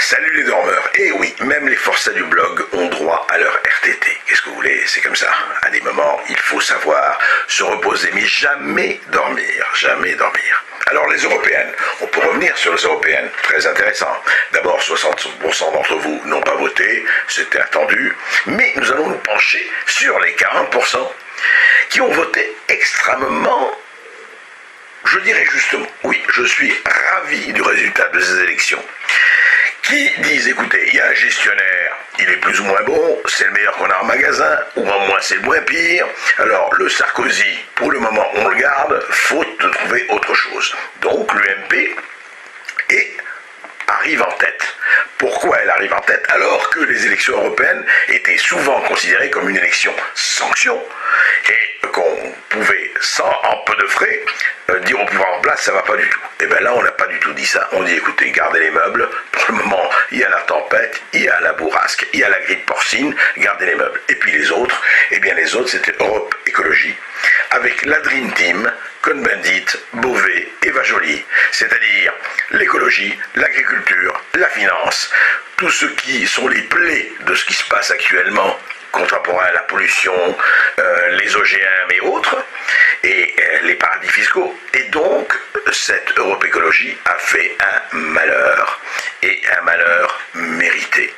Salut les dormeurs. Et oui, même les forçats du blog ont droit à leur RTT. Qu'est-ce que vous voulez? C'est comme ça. À des moments, il faut savoir se reposer, mais jamais dormir. Jamais dormir. Alors les européennes, on peut revenir sur les européennes, très intéressant. D'abord, 60% d'entre vous n'ont pas voté, c'était attendu, mais nous allons nous pencher sur les 40% qui ont voté extrêmement, je dirais justement, oui, je suis ravi du résultat de ces élections, qui disent, écoutez, il y a un gestionnaire, il est plus ou moins bon, c'est le meilleur qu'on a en magasin, ou au moins c'est le moins pire. Alors le Sarkozy, pour le moment on le garde, faute de trouver autre chose. Donc l'UMP arrive en tête. Pourquoi elle arrive en tête alors que les élections européennes étaient souvent considérées comme une élection sanction et qu'on pouvait, sans un peu de frais, dire au pouvoir en place, ça va pas du tout. Et bien là, on n'a pas du tout dit ça. On dit, écoutez, gardez les meubles. Pour le moment, il y a la tempête, il y a la bourrasque, il y a la grippe porcine, gardez les meubles. Et puis les autres, eh bien les autres, c'était Europe Écologie, avec la Dream Team, Cohn-Bendit, Beauvais, Eva Joly, c'est-à-dire l'écologie, l'agriculture, la finance, tous ceux qui sont les plaies de ce qui se passe actuellement, contemporain, la pollution, les OGM et autres, et les paradis fiscaux. Et donc, cette Europe Écologie a fait un malheur, et un malheur mérité,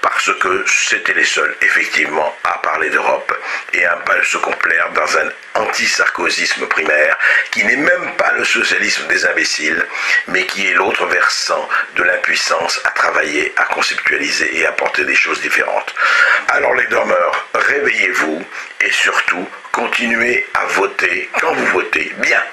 parce que c'était les seuls, effectivement, à parler d'Europe et à se complaire dans un anti-sarkozisme primaire, qui n'est même pas le socialisme des imbéciles, mais qui est l'autre versant de l'impuissance à travailler, à conceptualiser et à porter des choses différentes. Alors les dormeurs, réveillez-vous et surtout, continuez à voter quand vous votez bien.